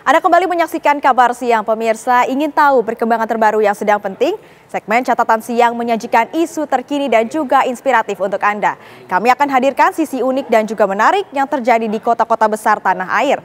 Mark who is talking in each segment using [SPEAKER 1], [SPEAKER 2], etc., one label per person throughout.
[SPEAKER 1] Anda kembali menyaksikan Kabar Siang, pemirsa. Ingin tahu perkembangan terbaru yang sedang penting? Segmen Catatan Siang menyajikan isu terkini dan juga inspiratif untuk Anda. Kami akan hadirkan sisi unik dan juga menarik yang terjadi di kota-kota besar tanah air.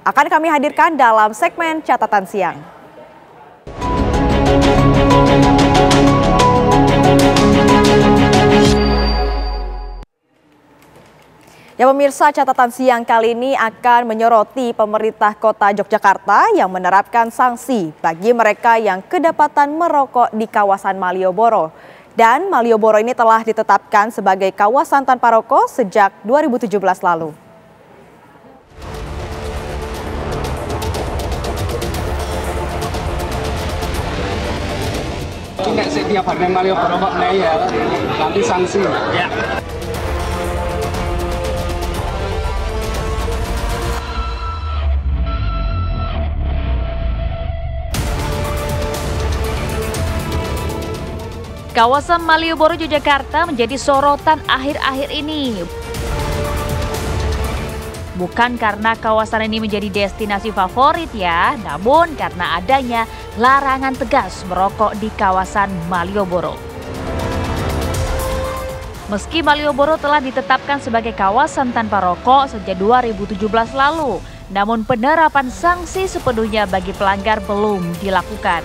[SPEAKER 1] Akan kami hadirkan dalam segmen Catatan Siang. Ya pemirsa, catatan siang kali ini akan menyoroti pemerintah kota Yogyakarta yang menerapkan sanksi bagi mereka yang kedapatan merokok di kawasan Malioboro. Dan Malioboro ini telah ditetapkan sebagai kawasan tanpa rokok sejak 2017 lalu.
[SPEAKER 2] Nek setiap hari Malioboro kok naik ya, nanti sanksi. Ya.
[SPEAKER 3] Kawasan Malioboro, Yogyakarta menjadi sorotan akhir-akhir ini. Bukan karena kawasan ini menjadi destinasi favorit ya, namun karena adanya larangan tegas merokok di kawasan Malioboro. Meski Malioboro telah ditetapkan sebagai kawasan tanpa rokok sejak 2017 lalu, namun penerapan sanksi sepenuhnya bagi pelanggar belum dilakukan.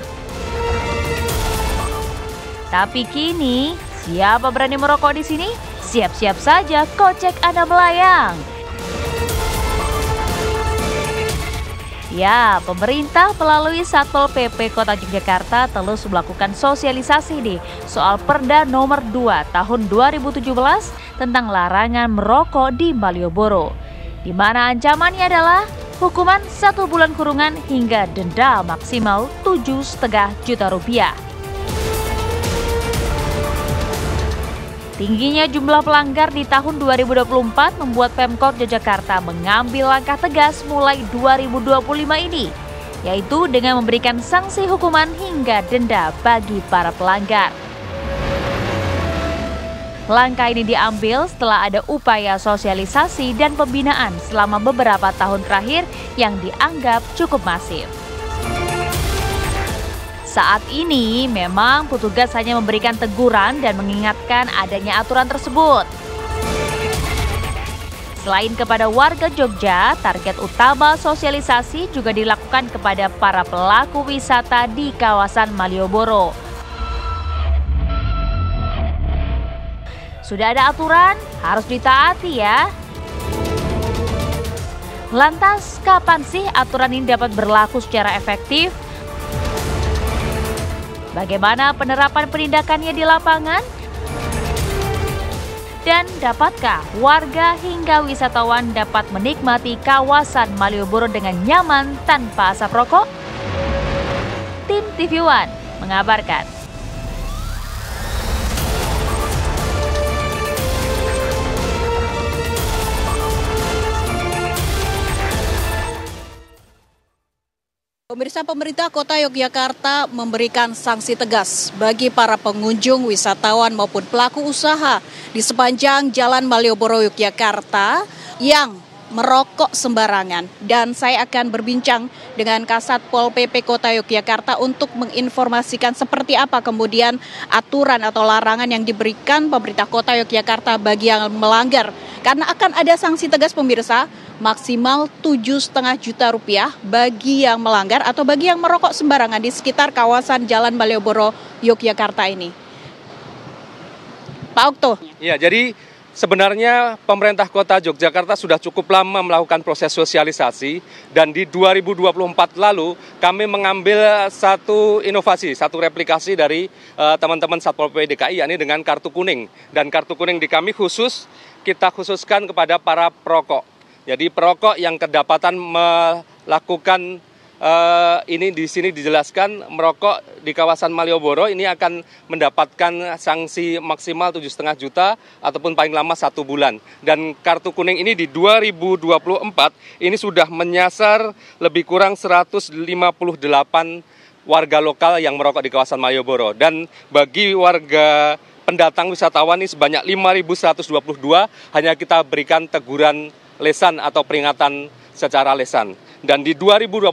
[SPEAKER 3] Tapi kini, siapa berani merokok di sini? Siap-siap saja kocek Anda melayang. Ya, pemerintah melalui Satpol PP Kota Yogyakarta terus melakukan sosialisasi nih soal Perda Nomor 2 Tahun 2017 tentang larangan merokok di Malioboro, di mana ancamannya adalah hukuman 1 bulan kurungan hingga denda maksimal 7,5 juta rupiah. Tingginya jumlah pelanggar di tahun 2024 membuat Pemkot Yogyakarta mengambil langkah tegas mulai 2025 ini, yaitu dengan memberikan sanksi hukuman hingga denda bagi para pelanggar. Langkah ini diambil setelah ada upaya sosialisasi dan pembinaan selama beberapa tahun terakhir yang dianggap cukup masif. Saat ini memang petugas hanya memberikan teguran dan mengingatkan adanya aturan tersebut. Selain kepada warga Jogja, target utama sosialisasi juga dilakukan kepada para pelaku wisata di kawasan Malioboro. Sudah ada aturan, harus ditaati ya. Lantas, kapan sih aturan ini dapat berlaku secara efektif? Bagaimana penerapan penindakannya di lapangan? Dan dapatkah warga hingga wisatawan dapat menikmati kawasan Malioboro dengan nyaman tanpa asap rokok? Tim TV One mengabarkan.
[SPEAKER 4] Pemirsa, pemerintah Kota Yogyakarta memberikan sanksi tegas bagi para pengunjung, wisatawan maupun pelaku usaha di sepanjang Jalan Malioboro Yogyakarta yang merokok sembarangan. Dan saya akan berbincang dengan Kasat Pol PP Kota Yogyakarta untuk menginformasikan seperti apa kemudian aturan atau larangan yang diberikan pemerintah Kota Yogyakarta bagi yang melanggar. Karena akan ada sanksi tegas pemirsa, maksimal 7,5 juta rupiah bagi yang melanggar atau bagi yang merokok sembarangan di sekitar kawasan Jalan Malioboro Yogyakarta ini. Pak Okto.
[SPEAKER 2] Ya, jadi sebenarnya pemerintah kota Yogyakarta sudah cukup lama melakukan proses sosialisasi dan di 2024 lalu kami mengambil satu inovasi, satu replikasi dari teman-teman Satpol PP DKI, yakni dengan kartu kuning. Dan kartu kuning di kami kita khususkan kepada para perokok. Jadi perokok yang kedapatan melakukan ini di sini dijelaskan merokok di kawasan Malioboro ini akan mendapatkan sanksi maksimal 7,5 juta ataupun paling lama 1 bulan. Dan kartu kuning ini di 2024 ini sudah menyasar lebih kurang 158 warga lokal yang merokok di kawasan Malioboro. Dan bagi warga pendatang wisatawan ini sebanyak 5.122 hanya kita berikan teguran lesan atau peringatan secara lisan. Dan di 2025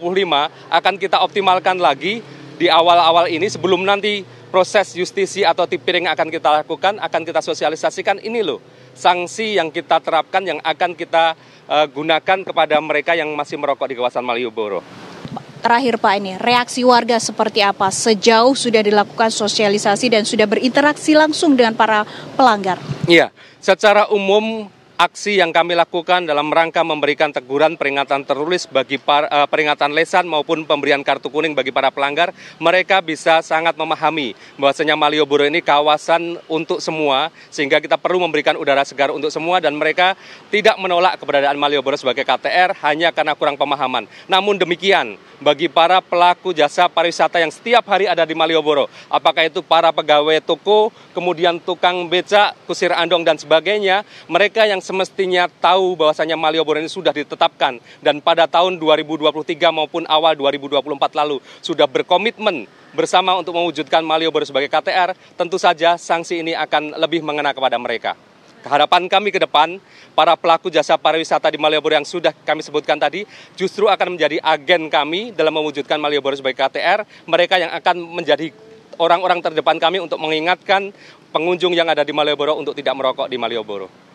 [SPEAKER 2] akan kita optimalkan lagi di awal-awal ini sebelum nanti proses justisi atau tipiring akan kita lakukan, akan kita sosialisasikan ini loh. Sanksi yang kita terapkan yang akan kita gunakan kepada mereka yang masih merokok di kawasan Malioboro.
[SPEAKER 4] Terakhir Pak, ini reaksi warga seperti apa sejauh sudah dilakukan sosialisasi dan sudah berinteraksi langsung dengan para pelanggar?
[SPEAKER 2] Iya, secara umum aksi yang kami lakukan dalam rangka memberikan teguran peringatan tertulis bagi peringatan lisan maupun pemberian kartu kuning bagi para pelanggar, mereka bisa sangat memahami bahwasanya Malioboro ini kawasan untuk semua, sehingga kita perlu memberikan udara segar untuk semua dan mereka tidak menolak keberadaan Malioboro sebagai KTR hanya karena kurang pemahaman. Namun demikian, bagi para pelaku jasa pariwisata yang setiap hari ada di Malioboro, apakah itu para pegawai toko, kemudian tukang becak, kusir andong dan sebagainya, mereka yang semestinya tahu bahwasanya Malioboro ini sudah ditetapkan dan pada tahun 2023 maupun awal 2024 lalu sudah berkomitmen bersama untuk mewujudkan Malioboro sebagai KTR, tentu saja sanksi ini akan lebih mengena kepada mereka. Harapan kami ke depan, para pelaku jasa pariwisata di Malioboro yang sudah kami sebutkan tadi justru akan menjadi agen kami dalam mewujudkan Malioboro sebagai KTR, mereka yang akan menjadi orang-orang terdepan kami untuk mengingatkan pengunjung yang ada di Malioboro untuk tidak merokok di Malioboro.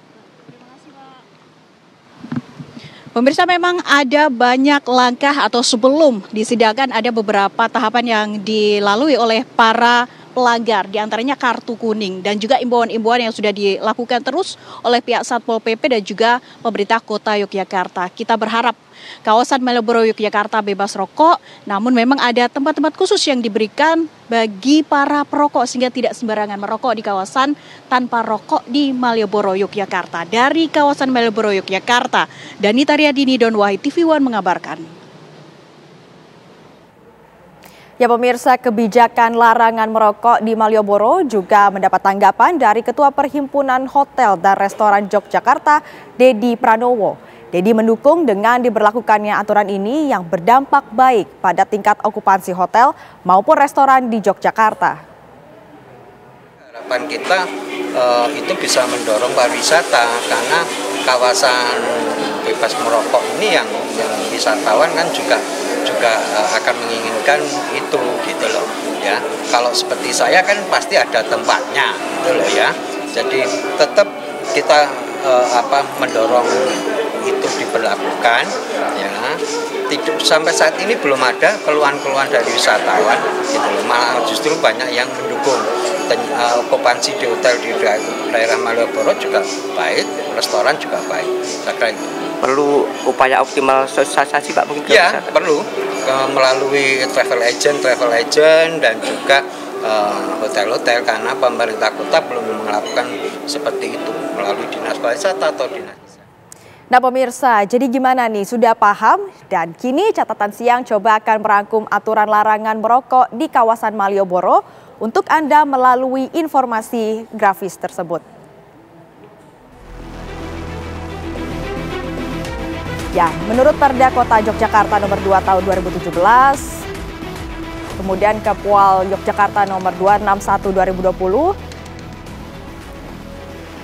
[SPEAKER 4] Pemirsa, memang ada banyak langkah atau sebelum disidangkan ada beberapa tahapan yang dilalui oleh para pelanggar, diantaranya kartu kuning dan juga imbauan-imbauan yang sudah dilakukan terus oleh pihak Satpol PP dan juga pemerintah Kota Yogyakarta. Kita berharap kawasan Malioboro Yogyakarta bebas rokok, namun memang ada tempat-tempat khusus yang diberikan bagi para perokok sehingga tidak sembarangan merokok di kawasan tanpa rokok di Malioboro Yogyakarta. Dari kawasan Malioboro Yogyakarta, Danita Riyadini, Don Wahid, TV One mengabarkan.
[SPEAKER 1] Ya pemirsa, kebijakan larangan merokok di Malioboro juga mendapat tanggapan dari Ketua Perhimpunan Hotel dan Restoran Yogyakarta, Dedi Pranowo. Dedi mendukung dengan diberlakukannya aturan ini yang berdampak baik pada tingkat okupansi hotel maupun restoran di Yogyakarta.
[SPEAKER 5] Harapan kita itu bisa mendorong pariwisata karena kawasan bebas merokok ini yang wisatawan kan juga akan menginginkan itu gitu loh ya. Kalau seperti saya kan pasti ada tempatnya gitu loh ya. Jadi tetap kita mendorong itu diberlakukan ya. Sampai saat ini belum ada keluhan-keluhan dari wisatawan gitu loh. Malah justru banyak yang mendukung. Dan okupansi di hotel di daerah Malioboro juga baik, restoran juga baik. Saya kira itu.
[SPEAKER 6] Perlu upaya optimal sosialisasi Pak mungkin?
[SPEAKER 5] Ya, perlu melalui travel agent dan juga hotel-hotel karena pemerintah kota belum melakukan seperti itu melalui dinas pariwisata atau dinas.
[SPEAKER 1] Nah pemirsa, jadi gimana nih? Sudah paham? Dan kini catatan siang coba akan merangkum aturan larangan merokok di kawasan Malioboro untuk Anda melalui informasi grafis tersebut. Ya, menurut Perda Kota Yogyakarta nomor 2 tahun 2017, kemudian Kepwal Yogyakarta nomor 261 2020,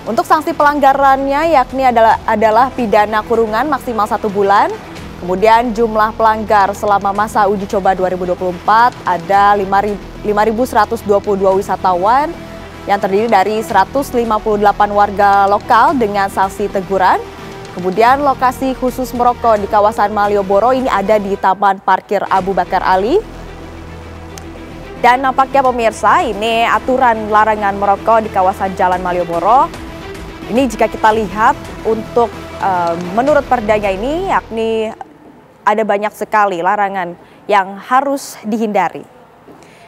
[SPEAKER 1] untuk sanksi pelanggarannya yakni adalah pidana kurungan maksimal 1 bulan, kemudian jumlah pelanggar selama masa uji coba 2024 ada 5.122 wisatawan yang terdiri dari 158 warga lokal dengan sanksi teguran. Kemudian lokasi khusus merokok di kawasan Malioboro ini ada di Taman Parkir Abu Bakar Ali. Dan nampaknya pemirsa, ini aturan larangan merokok di kawasan Jalan Malioboro. Ini jika kita lihat untuk menurut perdanya ini yakni ada banyak sekali larangan yang harus dihindari.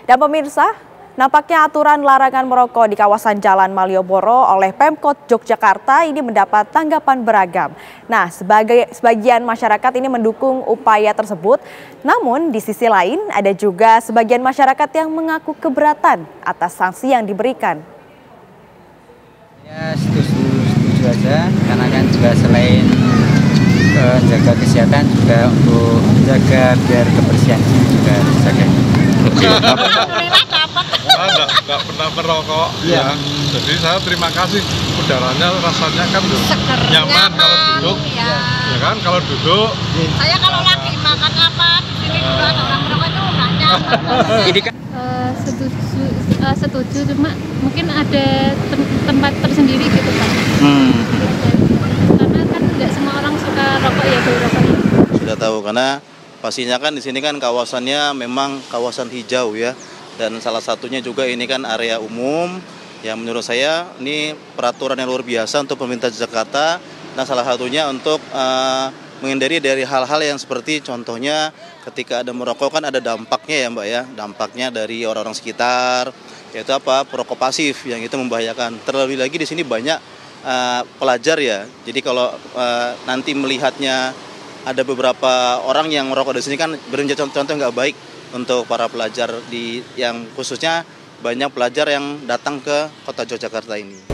[SPEAKER 1] Dan pemirsa, nampaknya aturan larangan merokok di kawasan Jalan Malioboro oleh Pemkot Yogyakarta ini mendapat tanggapan beragam. Nah, sebagian masyarakat ini mendukung upaya tersebut, namun di sisi lain ada juga sebagian masyarakat yang mengaku keberatan atas sanksi yang diberikan.
[SPEAKER 7] Ya, setuju aja, karena kan juga selain jaga kesehatan juga untuk jaga biar kebersihan juga dijaga.
[SPEAKER 8] Saya nggak pernah merokok ya. Jadi saya terima kasih udaranya rasanya kan
[SPEAKER 9] seger,
[SPEAKER 8] nyaman kalau duduk,
[SPEAKER 9] ya
[SPEAKER 8] kan kalau duduk.
[SPEAKER 9] Saya kalau lagi makan apa di sini juga ada orang merokok itu nggak nyaman.
[SPEAKER 6] Ini kan
[SPEAKER 10] setuju, cuma mungkin ada tempat tersendiri gitu kan. Karena kan nggak semua orang suka rokok ya, bau rokoknya.
[SPEAKER 11] Sudah tahu, karena pastinya kan di sini kan kawasannya memang kawasan hijau ya, dan salah satunya juga ini kan area umum yang menurut saya ini peraturan yang luar biasa untuk pemerintah Jakarta. Nah, salah satunya untuk menghindari dari hal-hal yang seperti contohnya ketika ada merokok kan ada dampaknya ya Mbak ya, dampaknya dari orang-orang sekitar, yaitu apa, perokok pasif yang itu membahayakan. Terlebih lagi di sini banyak pelajar ya, jadi kalau nanti melihatnya ada beberapa orang yang merokok di sini kan beranjak contoh nggak baik untuk para pelajar yang khususnya banyak pelajar yang datang ke kota Yogyakarta ini.